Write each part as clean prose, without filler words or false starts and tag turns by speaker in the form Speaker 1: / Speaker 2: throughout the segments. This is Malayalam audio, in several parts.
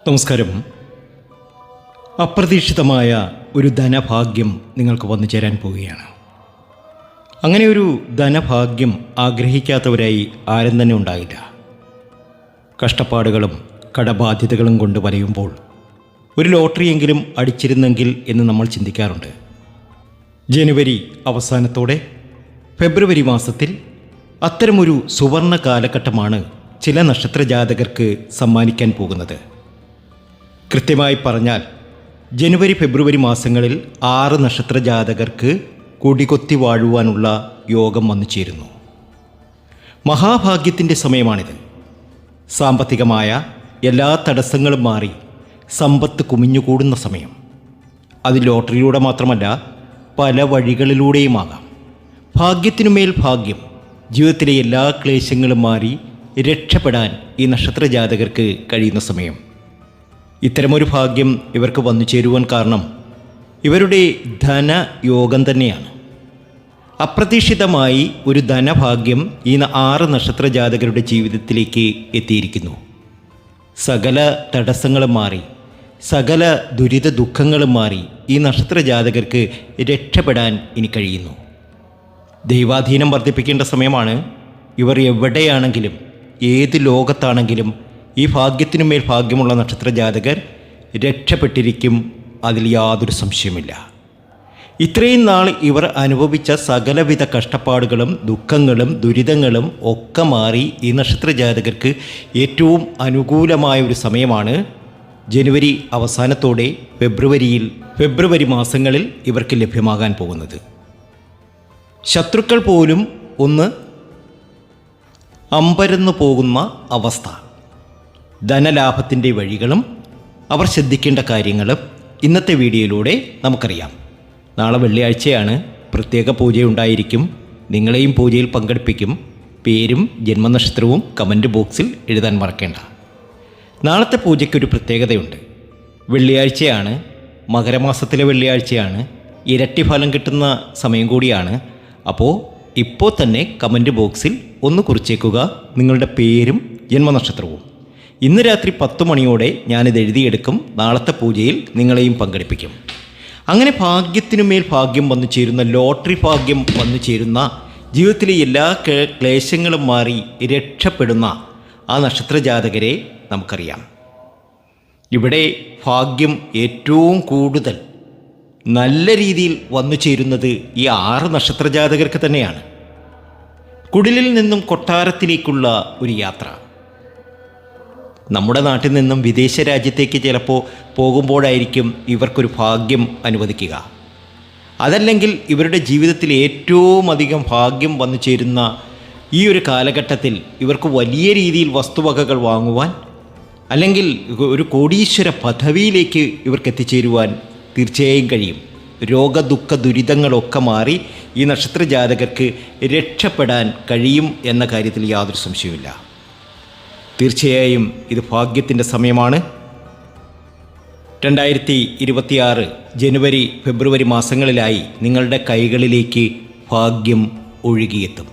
Speaker 1: നമസ്കാരം. അപ്രതീക്ഷിതമായ ഒരു ധനഭാഗ്യം നിങ്ങൾക്ക് വന്നു ചേരാൻ പോവുകയാണ്. അങ്ങനെ ഒരു ധനഭാഗ്യം ആഗ്രഹിക്കാത്തവരായി ആരും തന്നെ ഉണ്ടാകില്ല. കഷ്ടപ്പാടുകളും കടബാധ്യതകളും കൊണ്ട് വലയുമ്പോൾ ഒരു ലോട്ടറിയെങ്കിലും അടിച്ചിരുന്നെങ്കിൽ എന്ന് നമ്മൾ ചിന്തിക്കാറുണ്ട്. ജനുവരി അവസാനത്തോടെ ഫെബ്രുവരി മാസത്തിൽ അത്തരമൊരു സുവർണ കാലഘട്ടമാണ് ചില നക്ഷത്രജാതകർക്ക് സമ്മാനിക്കാൻ പോകുന്നത്. കൃത്യമായി പറഞ്ഞാൽ ജനുവരി ഫെബ്രുവരി മാസങ്ങളിൽ 6 നക്ഷത്രജാതകർക്ക് കൊടികൊത്തി വാഴുവാനുള്ള യോഗം വന്നു ചേരുന്നു. മഹാഭാഗ്യത്തിൻ്റെ സമയമാണിത്. സാമ്പത്തികമായ എല്ലാ തടസ്സങ്ങളും മാറി സമ്പത്ത് കുമിഞ്ഞുകൂടുന്ന സമയം. അത് ലോട്ടറിയിലൂടെ മാത്രമല്ല, പല വഴികളിലൂടെയുമാകാം. ഭാഗ്യത്തിനുമേൽ ഭാഗ്യം. ജീവിതത്തിലെ എല്ലാ ക്ലേശങ്ങളും മാറി രക്ഷപ്പെടാൻ ഈ നക്ഷത്രജാതകർക്ക് കഴിയുന്ന സമയം. ഇത്തരമൊരു ഭാഗ്യം ഇവർക്ക് വന്നു ചേരുവാൻ കാരണം ഇവരുടെ ധനയോഗം തന്നെയാണ്. അപ്രതീക്ഷിതമായി ഒരു ധനഭാഗ്യം ഈ 6 നക്ഷത്രജാതകരുടെ ജീവിതത്തിലേക്ക് എത്തിയിരിക്കുന്നു. സകല തടസ്സങ്ങളും മാറി, സകല ദുരിത ദുഃഖങ്ങളും മാറി ഈ നക്ഷത്രജാതകർക്ക് രക്ഷപ്പെടാൻ ഇനി കഴിയുന്നു. ദൈവാധീനം വർദ്ധിപ്പിക്കേണ്ട സമയമാണ്. ഇവർ എവിടെയാണെങ്കിലും ഏത് ലോകത്താണെങ്കിലും ഈ ഭാഗ്യത്തിനുമേൽ ഭാഗ്യമുള്ള നക്ഷത്രജാതകർ രക്ഷപ്പെട്ടിരിക്കും. അതിൽ യാതൊരു സംശയമില്ല. ഇത്രയും നാൾ ഇവർ അനുഭവിച്ച സകലവിധ കഷ്ടപ്പാടുകളും ദുഃഖങ്ങളും ദുരിതങ്ങളും ഒക്കെ മാറി ഈ നക്ഷത്രജാതകർക്ക് ഏറ്റവും അനുകൂലമായ ഒരു സമയമാണ് ജനുവരി അവസാനത്തോടെ ഫെബ്രുവരി മാസങ്ങളിൽ ഇവർക്ക് ലഭ്യമാകാൻ പോകുന്നത്. ശത്രുക്കൾ പോലും ഒന്ന് അമ്പരന്നു പോകുന്ന അവസ്ഥ. ധനലാഭത്തിൻ്റെ വഴികളും അവർ ശ്രദ്ധിക്കേണ്ട കാര്യങ്ങളും ഇന്നത്തെ വീഡിയോയിലൂടെ നമുക്കറിയാം. നാളെ വെള്ളിയാഴ്ചയാണ്. പ്രത്യേക പൂജയുണ്ടായിരിക്കും. നിങ്ങളെയും പൂജയിൽ പങ്കെടുപ്പിക്കും. പേരും ജന്മനക്ഷത്രവും കമൻറ്റ് ബോക്സിൽ എഴുതാൻ മറക്കേണ്ട. നാളത്തെ പൂജയ്ക്കൊരു പ്രത്യേകതയുണ്ട്. വെള്ളിയാഴ്ചയാണ്, മകരമാസത്തിലെ വെള്ളിയാഴ്ചയാണ്, ഇരട്ടി ഫലം കിട്ടുന്ന സമയം കൂടിയാണ്. ഇപ്പോൾ തന്നെ കമൻറ്റ് ബോക്സിൽ ഒന്ന് കുറിച്ചേക്കുക നിങ്ങളുടെ പേരും ജന്മനക്ഷത്രവും. ഇന്ന് രാത്രി 10 മണിയോടെ ഞാനിത് എഴുതിയെടുക്കും. നാളത്തെ പൂജയിൽ നിങ്ങളെയും പങ്കെടുപ്പിക്കും. അങ്ങനെ ഭാഗ്യത്തിനുമേൽ ഭാഗ്യം വന്നു ചേരുന്ന, ലോട്ടറി ഭാഗ്യം വന്നു ചേരുന്ന, ജീവിതത്തിലെ എല്ലാ ക്ലേശങ്ങളും മാറി രക്ഷപ്പെടുന്ന ആ നക്ഷത്രജാതകരെ നമുക്കറിയാം. ഇവിടെ ഭാഗ്യം ഏറ്റവും കൂടുതൽ നല്ല രീതിയിൽ വന്നു ചേരുന്നത് ഈ 6 നക്ഷത്രജാതകർക്ക് തന്നെയാണ്. കുടിലിൽ നിന്നും കൊട്ടാരത്തിലേക്കുള്ള ഒരു യാത്ര. നമ്മുടെ നാട്ടിൽ നിന്നും വിദേശ രാജ്യത്തേക്ക് ചിലപ്പോൾ പോകുമ്പോഴായിരിക്കും ഇവർക്കൊരു ഭാഗ്യം അനുവദിക്കുക. അതല്ലെങ്കിൽ ഇവരുടെ ജീവിതത്തിൽ ഏറ്റവും അധികം ഭാഗ്യം വന്നു ചേരുന്ന ഈ ഒരു കാലഘട്ടത്തിൽ ഇവർക്ക് വലിയ രീതിയിൽ വസ്തുവകകൾ വാങ്ങുവാൻ, അല്ലെങ്കിൽ ഒരു കോടീശ്വര പദവിയിലേക്ക് ഇവർക്ക് എത്തിച്ചേരുവാൻ തീർച്ചയായും കഴിയും. രോഗദുഃഖ ദുരിതങ്ങളൊക്കെ മാറി ഈ നക്ഷത്രജാതകർക്ക് രക്ഷപ്പെടാൻ കഴിയും എന്ന കാര്യത്തിൽ യാതൊരു സംശയവുമില്ല. തീർച്ചയായും ഇത് ഭാഗ്യത്തിൻ്റെ സമയമാണ്. 2026 ജനുവരി ഫെബ്രുവരി മാസങ്ങളിലായി നിങ്ങളുടെ കൈകളിലേക്ക് ഭാഗ്യം ഒഴുകിയെത്തും.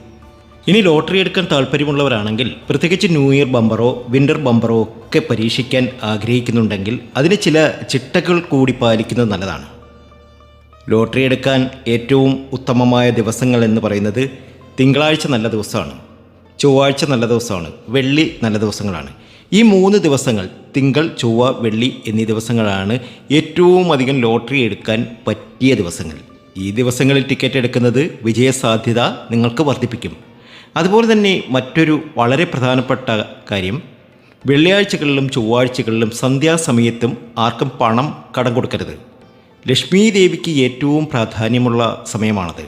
Speaker 1: ഇനി ലോട്ടറി എടുക്കാൻ താല്പര്യമുള്ളവരാണെങ്കിൽ, പ്രത്യേകിച്ച് ന്യൂ ഇയർ ബമ്പറോ വിൻ്റർ ബമ്പറോ ഒക്കെ പരീക്ഷിക്കാൻ ആഗ്രഹിക്കുന്നുണ്ടെങ്കിൽ അതിന് ചില ചിട്ടകൾ കൂടി പാലിക്കുന്നത് നല്ലതാണ്. ലോട്ടറി എടുക്കാൻ ഏറ്റവും ഉത്തമമായ ദിവസങ്ങൾ എന്ന് പറയുന്നത് തിങ്കളാഴ്ച നല്ല ദിവസമാണ്, ചൊവ്വാഴ്ച നല്ല ദിവസമാണ്, വെള്ളി നല്ല ദിവസങ്ങളാണ്. ഈ 3 ദിവസങ്ങൾ, തിങ്കൾ ചൊവ്വ വെള്ളി എന്നീ ദിവസങ്ങളാണ് ഏറ്റവും അധികം ലോട്ടറി എടുക്കാൻ പറ്റിയ ദിവസങ്ങൾ. ഈ ദിവസങ്ങളിൽ ടിക്കറ്റ് എടുക്കുന്നത് വിജയസാധ്യത നിങ്ങൾക്ക് വർദ്ധിപ്പിക്കും. അതുപോലെ തന്നെ മറ്റൊരു വളരെ പ്രധാനപ്പെട്ട കാര്യം, വെള്ളിയാഴ്ചകളിലും ചൊവ്വാഴ്ചകളിലും സന്ധ്യാസമയത്തും ആർക്കും പണം കടം കൊടുക്കരുത്. ലക്ഷ്മി ദേവിക്ക് ഏറ്റവും പ്രാധാന്യമുള്ള സമയമാണത്.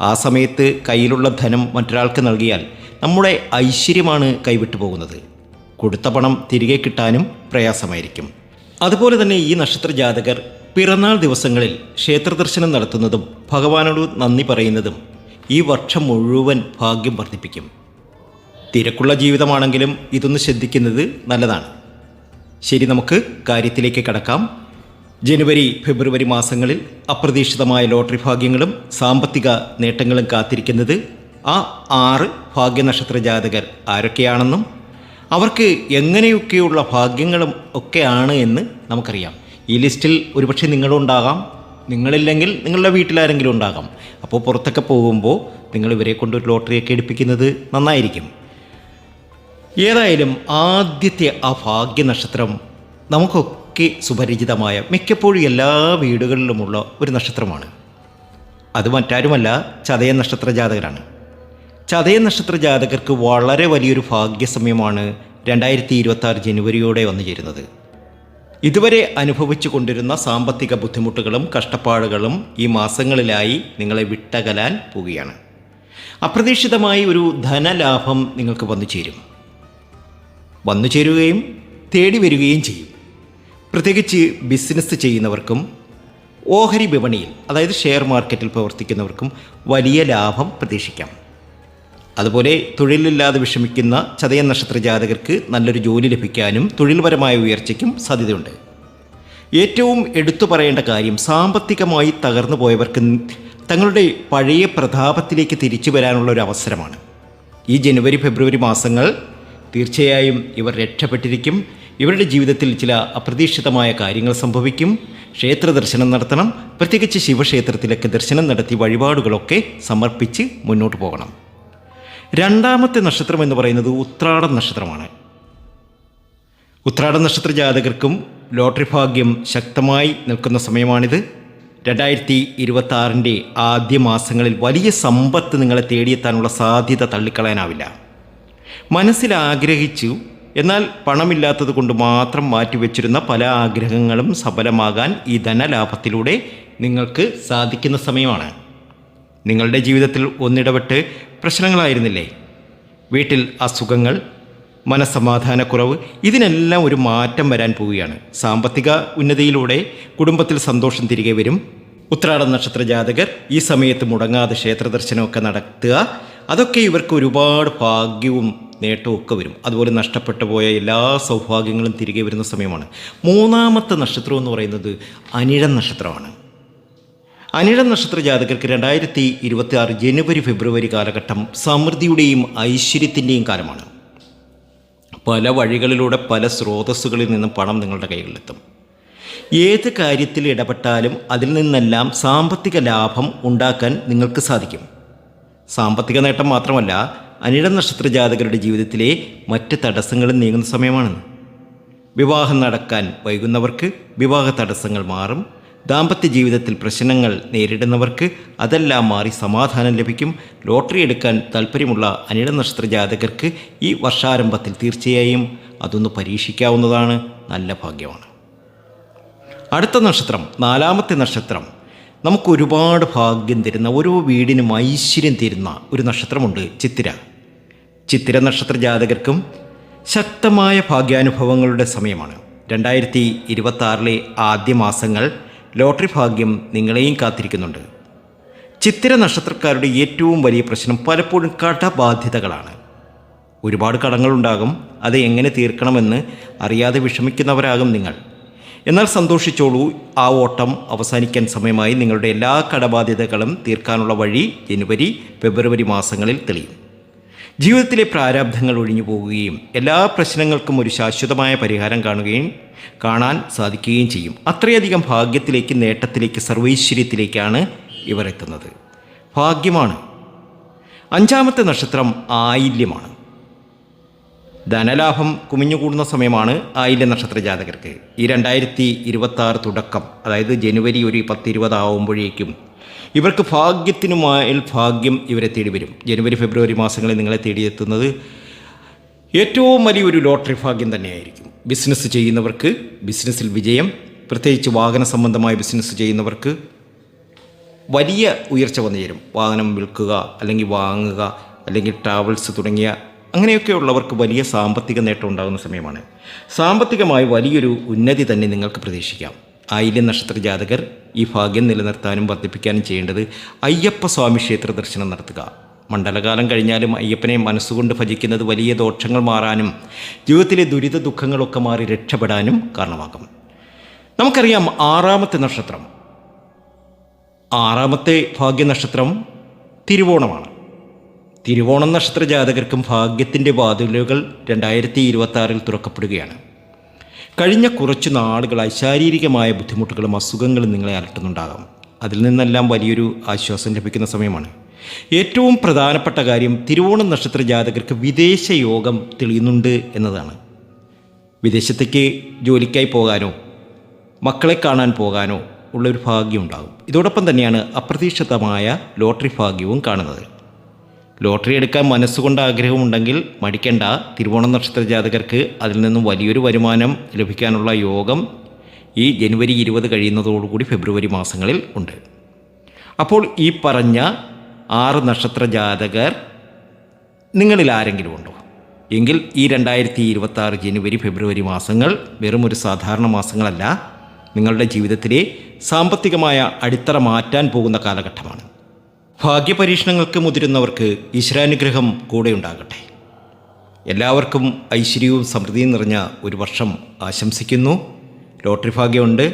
Speaker 1: ആ സമയത്ത് കയ്യിലുള്ള ധനം മറ്റൊരാൾക്ക് നൽകിയാൽ നമ്മുടെ ഐശ്വര്യമാണ് കൈവിട്ടു പോകുന്നത്. കൊടുത്ത പണം തിരികെ കിട്ടാനും പ്രയാസമായിരിക്കും. അതുപോലെ തന്നെ ഈ നക്ഷത്രജാതകർ പിറന്നാൾ ദിവസങ്ങളിൽ ക്ഷേത്രദർശനം നടത്തുന്നതും ഭഗവാനോട് നന്ദി പറയുന്നതും ഈ വർഷം മുഴുവൻ ഭാഗ്യം വർദ്ധിപ്പിക്കും. തിരക്കുള്ള ജീവിതമാണെങ്കിലും ഇതൊന്ന് ശ്രദ്ധിക്കുന്നത് നല്ലതാണ്. ശരി, നമുക്ക് കാര്യത്തിലേക്ക് കടക്കാം. ജനുവരി ഫെബ്രുവരി മാസങ്ങളിൽ അപ്രതീക്ഷിതമായ ലോട്ടറി ഭാഗ്യങ്ങളും സാമ്പത്തിക നേട്ടങ്ങളും കാത്തിരിക്കുന്നത് ആ 6 ഭാഗ്യനക്ഷത്ര ജാതകർ ആരൊക്കെയാണെന്നും അവർക്ക് എങ്ങനെയൊക്കെയുള്ള ഭാഗ്യങ്ങളും ഒക്കെയാണ് എന്ന് നമുക്കറിയാം. ഈ ലിസ്റ്റിൽ ഒരുപക്ഷെ നിങ്ങളുണ്ടാകാം, നിങ്ങളില്ലെങ്കിൽ നിങ്ങളുടെ വീട്ടിലാരെങ്കിലും ഉണ്ടാകാം. അപ്പോൾ പുറത്തൊക്കെ പോകുമ്പോൾ നിങ്ങൾ ഇവരെ കൊണ്ടൊരു ലോട്ടറിയൊക്കെ എടുപ്പിക്കുന്നത് നന്നായിരിക്കും. ഏതായാലും ആദ്യത്തെ ആ ഭാഗ്യ നക്ഷത്രം നമുക്കൊക്കെ സുപരിചിതമായ, മിക്കപ്പോഴും എല്ലാ വീടുകളിലുമുള്ള ഒരു നക്ഷത്രമാണ്. അത് മറ്റാരുമല്ല, ചതയ നക്ഷത്ര ജാതകരാണ്. ചതയ നക്ഷത്ര ജാതകർക്ക് വളരെ വലിയൊരു ഭാഗ്യസമയമാണ് 2026 ജനുവരിയോടെ വന്നു ചേരുന്നത്. ഇതുവരെ അനുഭവിച്ചു കൊണ്ടിരുന്ന സാമ്പത്തിക ബുദ്ധിമുട്ടുകളും കഷ്ടപ്പാടുകളും ഈ മാസങ്ങളിലായി നിങ്ങളെ വിട്ടകലാൻ പോവുകയാണ്. അപ്രതീക്ഷിതമായി ഒരു ധനലാഭം നിങ്ങൾക്ക് വന്നു ചേരുകയും തേടി വരികയും ചെയ്യും. പ്രത്യേകിച്ച് ബിസിനസ് ചെയ്യുന്നവർക്കും ഓഹരി വിപണിയിൽ, അതായത് ഷെയർ മാർക്കറ്റിൽ പ്രവർത്തിക്കുന്നവർക്കും വലിയ ലാഭം പ്രതീക്ഷിക്കാം. അതുപോലെ തൊഴിലില്ലാതെ വിഷമിക്കുന്ന ചതയ നക്ഷത്ര ജാതകർക്ക് നല്ലൊരു ജോലി ലഭിക്കാനും തൊഴിൽപരമായ ഉയർച്ചയ്ക്കും സാധ്യതയുണ്ട്. ഏറ്റവും എടുത്തു പറയേണ്ട കാര്യം, സാമ്പത്തികമായി തകർന്നു പോയവർക്ക് തങ്ങളുടെ പഴയ പ്രതാപത്തിലേക്ക് തിരിച്ചു വരാനുള്ള ഒരു അവസരമാണ്. ഈ ജനുവരി ഫെബ്രുവരി മാസങ്ങൾ തീർച്ചയായും ഇവർ രക്ഷപ്പെട്ടിരിക്കും. ഇവരുടെ ജീവിതത്തിൽ ചില അപ്രതീക്ഷിതമായ കാര്യങ്ങൾ സംഭവിക്കും. ക്ഷേത്ര ദർശനം നടത്തണം. പ്രത്യേകിച്ച് ശിവക്ഷേത്രത്തിലൊക്കെ ദർശനം നടത്തി വഴിപാടുകളൊക്കെ സമർപ്പിച്ച് മുന്നോട്ട് പോകണം. രണ്ടാമത്തെ നക്ഷത്രം എന്ന് പറയുന്നത് ഉത്രാടം നക്ഷത്രമാണ്. ഉത്രാടം നക്ഷത്ര ജാതകർക്കും ലോട്ടറി ഭാഗ്യം ശക്തമായി നിൽക്കുന്ന സമയമാണിത്. 2026 ആദ്യ മാസങ്ങളിൽ വലിയ സമ്പത്ത് നിങ്ങളെ തേടിയെത്താനുള്ള സാധ്യത തള്ളിക്കളയാനാവില്ല. മനസ്സിൽ ആഗ്രഹിച്ചു, എന്നാൽ പണമില്ലാത്തത് കൊണ്ട് മാത്രം മാറ്റിവെച്ചിരുന്ന പല ആഗ്രഹങ്ങളും സഫലമാകാൻ ഈ ധനലാഭത്തിലൂടെ നിങ്ങൾക്ക് സാധിക്കുന്ന സമയമാണ്. നിങ്ങളുടെ ജീവിതത്തിൽ ഒന്നിടവിട്ട് പ്രശ്നങ്ങളായിരുന്നില്ലേ? വീട്ടിൽ അസുഖങ്ങൾ, മനസ്സമാധാനക്കുറവ്, ഇതിനെല്ലാം ഒരു മാറ്റം വരാൻ പോവുകയാണ്. സാമ്പത്തിക ഉന്നതിയിലൂടെ കുടുംബത്തിൽ സന്തോഷം തിരികെ വരും. ഉത്രാടം നക്ഷത്ര ജാതകർ ഈ സമയത്ത് മുടങ്ങാതെ ക്ഷേത്ര ദർശനമൊക്കെ നടത്തുക. അതൊക്കെ ഇവർക്ക് ഒരുപാട് ഭാഗ്യവും നേട്ടവും ഒക്കെ വരും. അതുപോലെ നഷ്ടപ്പെട്ടു പോയ എല്ലാ സൗഭാഗ്യങ്ങളും തിരികെ വരുന്ന സമയമാണ്. മൂന്നാമത്തെ നക്ഷത്രം എന്ന് പറയുന്നത് അനിഴം നക്ഷത്രമാണ്. അനിഴം നക്ഷത്ര ജാതകർക്ക് 2026 ജനുവരി ഫെബ്രുവരി കാലഘട്ടം സമൃദ്ധിയുടെയും ഐശ്വര്യത്തിൻ്റെയും കാലമാണ്. പല വഴികളിലൂടെ പല സ്രോതസ്സുകളിൽ നിന്നും പണം നിങ്ങളുടെ കൈകളിലെത്തും. ഏത് കാര്യത്തിൽ ഇടപെട്ടാലും അതിൽ നിന്നെല്ലാം സാമ്പത്തിക ലാഭം ഉണ്ടാക്കാൻ നിങ്ങൾക്ക് സാധിക്കും. സാമ്പത്തിക നേട്ടം മാത്രമല്ല, അനിഴം നക്ഷത്ര ജാതകരുടെ ജീവിതത്തിലെ മറ്റ് തടസ്സങ്ങളും നീങ്ങുന്ന സമയമാണ്. വിവാഹം നടക്കാൻ വൈകുന്നവർക്ക് വിവാഹ തടസ്സങ്ങൾ മാറും. ദാമ്പത്യ ജീവിതത്തിൽ പ്രശ്നങ്ങൾ നേരിടുന്നവർക്ക് അതെല്ലാം മാറി സമാധാനം ലഭിക്കും. ലോട്ടറി എടുക്കാൻ താല്പര്യമുള്ള അനിഴം നക്ഷത്ര ജാതകർക്ക് ഈ വർഷാരംഭത്തിൽ തീർച്ചയായും അതൊന്ന് പരീക്ഷിക്കാവുന്നതാണ്. നല്ല ഭാഗ്യമാണ്. അടുത്ത നക്ഷത്രം, നാലാമത്തെ നക്ഷത്രം, നമുക്ക് ഒരുപാട് ഭാഗ്യം തരുന്ന, ഓരോ വീടിനും ഐശ്വര്യം തരുന്ന ഒരു നക്ഷത്രമുണ്ട്, ചിത്തിര. ചിത്തിര നക്ഷത്ര ജാതകർക്കും ശക്തമായ ഭാഗ്യാനുഭവങ്ങളുടെ സമയമാണ്. 2026 ആദ്യ മാസങ്ങൾ ലോട്ടറി ഭാഗ്യം നിങ്ങളെയും കാത്തിരിക്കുന്നുണ്ട്. ചിത്തിര നക്ഷത്രക്കാരുടെ ഏറ്റവും വലിയ പ്രശ്നം പലപ്പോഴും കടബാധ്യതകളാണ്. ഒരുപാട് കടങ്ങളുണ്ടാകും. അത് എങ്ങനെ തീർക്കണമെന്ന് അറിയാതെ വിഷമിക്കുന്നവരാകും നിങ്ങൾ. എന്നാൽ സന്തോഷിച്ചോളൂ, ആ ഓട്ടം അവസാനിക്കാൻ സമയമായി. നിങ്ങളുടെ എല്ലാ കടബാധ്യതകളും തീർക്കാനുള്ള വഴി ജനുവരി ഫെബ്രുവരി മാസങ്ങളിൽ തെളിയും. ജീവിതത്തിലെ പ്രാരാബ്ധങ്ങൾ ഒഴിഞ്ഞു പോകുകയും എല്ലാ പ്രശ്നങ്ങൾക്കും ഒരു ശാശ്വതമായ പരിഹാരം കാണാൻ സാധിക്കുകയും ചെയ്യും. അത്രയധികം ഭാഗ്യത്തിലേക്ക്, നേട്ടത്തിലേക്ക്, സർവൈശ്വര്യത്തിലേക്കാണ് ഇവർ എത്തുന്നത്. ഭാഗ്യമാണ്. അഞ്ചാമത്തെ നക്ഷത്രം ആയില്യമാണ്. ധനലാഭം കുമിഞ്ഞുകൂടുന്ന സമയമാണ് ആയില്യ നക്ഷത്ര ജാതകർക്ക്. ഈ 2026 തുടക്കം, അതായത് ജനുവരി ഒരു 10-20 ആവുമ്പോഴേക്കും ഇവർക്ക് ഭാഗ്യത്തിനുമായി ഭാഗ്യം ഇവരെ തേടി വരും. ജനുവരി ഫെബ്രുവരി മാസങ്ങളിൽ നിങ്ങളെ തേടിയെത്തുന്നത് ഏറ്റവും വലിയൊരു ലോട്ടറി ഭാഗ്യം തന്നെയായിരിക്കും. ബിസിനസ് ചെയ്യുന്നവർക്ക് ബിസിനസ്സിൽ വിജയം, പ്രത്യേകിച്ച് വാഹന സംബന്ധമായ ബിസിനസ് ചെയ്യുന്നവർക്ക് വലിയ ഉയർച്ച വന്നു ചേരും. വാഹനം വിൽക്കുക, അല്ലെങ്കിൽ വാങ്ങുക, അല്ലെങ്കിൽ ട്രാവൽസ് തുടങ്ങിയ അങ്ങനെയൊക്കെയുള്ളവർക്ക് വലിയ സാമ്പത്തിക നേട്ടം ഉണ്ടാകുന്ന സമയമാണ്. സാമ്പത്തികമായി വലിയൊരു ഉന്നതി തന്നെ നിങ്ങൾക്ക് പ്രതീക്ഷിക്കാം. ആയില്യം നക്ഷത്ര ജാതകർ ഈ ഭാഗ്യം നിലനിർത്താനും വർദ്ധിപ്പിക്കാനും ചെയ്യേണ്ടത് അയ്യപ്പ സ്വാമി ക്ഷേത്ര ദർശനം നടത്തുക. മണ്ഡലകാലം കഴിഞ്ഞാലും അയ്യപ്പനെ മനസ്സുകൊണ്ട് ഭജിക്കുന്നത് വലിയ ദോഷങ്ങൾ മാറാനും ജീവിതത്തിലെ ദുരിത ദുഃഖങ്ങളൊക്കെ മാറി രക്ഷപ്പെടാനും കാരണമാകും. നമുക്കറിയാം, ആറാമത്തെ നക്ഷത്രം, ആറാമത്തെ ഭാഗ്യ നക്ഷത്രം തിരുവോണമാണ്. തിരുവോണം നക്ഷത്ര ജാതകർക്കും ഭാഗ്യത്തിൻ്റെ വാതിലുകൾ 2026 തുറക്കപ്പെടുകയാണ്. കഴിഞ്ഞ കുറച്ച് നാളുകളായി ശാരീരികമായ ബുദ്ധിമുട്ടുകളും അസുഖങ്ങളും നിങ്ങളെ അലട്ടുന്നുണ്ടാകാം. അതിൽ നിന്നെല്ലാം വലിയൊരു ആശ്വാസം ലഭിക്കുന്ന സമയമാണ്. ഏറ്റവും പ്രധാനപ്പെട്ട കാര്യം തിരുവോണം നക്ഷത്ര ജാതകർക്ക് വിദേശ യോഗം തെളിയുന്നുണ്ട് എന്നതാണ്. വിദേശത്തേക്ക് ജോലിക്കായി പോകാനോ മക്കളെ കാണാൻ പോകാനോ ഉള്ളൊരു ഭാഗ്യമുണ്ടാകും. ഇതോടൊപ്പം തന്നെയാണ് അപ്രതീക്ഷിതമായ ലോട്ടറി ഭാഗ്യവും കാണുന്നത്. ലോട്ടറി എടുക്കാൻ മനസ്സുകൊണ്ട് ആഗ്രഹമുണ്ടെങ്കിൽ മടിക്കേണ്ട. തിരുവോണം നക്ഷത്ര ജാതകർക്ക് അതിൽ നിന്നും വലിയൊരു വരുമാനം ലഭിക്കാനുള്ള യോഗം ഈ ജനുവരി 20 കഴിയുന്നതോടുകൂടി ഫെബ്രുവരി മാസങ്ങളിൽ ഉണ്ട്. അപ്പോൾ ഈ പറഞ്ഞ 6 നക്ഷത്ര ജാതകർ നിങ്ങളിൽ ആരെങ്കിലും ഉണ്ടോ എങ്കിൽ ഈ 2026 ജനുവരി ഫെബ്രുവരി മാസങ്ങൾ വെറും ഒരു സാധാരണ മാസങ്ങളല്ല, നിങ്ങളുടെ ജീവിതത്തിലെ സാമ്പത്തികമായ അടിത്തറ മാറ്റാൻ പോകുന്ന കാലഘട്ടമാണ്. ഭാഗ്യപരീക്ഷണങ്ങൾക്ക് മുതിരുന്നവർക്ക് ഈശ്വരാനുഗ്രഹം കൂടെ ഉണ്ടാകട്ടെ. എല്ലാവർക്കും ഐശ്വര്യവും സമൃദ്ധിയും നിറഞ്ഞ ഒരു വർഷം ആശംസിക്കുന്നു. ലോട്ടറി ഭാഗ്യമുണ്ട്.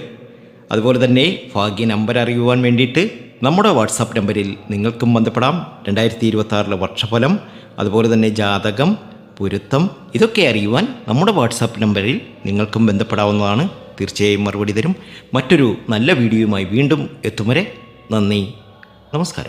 Speaker 1: അതുപോലെ തന്നെ ഭാഗ്യ നമ്പർ അറിയുവാൻ വേണ്ടിയിട്ട് നമ്മുടെ വാട്സാപ്പ് നമ്പറിൽ നിങ്ങൾക്കും ബന്ധപ്പെടാം. 2026 വർഷഫലം, അതുപോലെ തന്നെ ജാതകം, പൊരുത്തം, ഇതൊക്കെ അറിയുവാൻ നമ്മുടെ വാട്സാപ്പ് നമ്പറിൽ നിങ്ങൾക്കും ബന്ധപ്പെടാവുന്നതാണ്. തീർച്ചയായും മറുപടി തരും. മറ്റൊരു നല്ല വീഡിയോയുമായി വീണ്ടും എത്തും വരെ നന്ദി, നമസ്കാരം.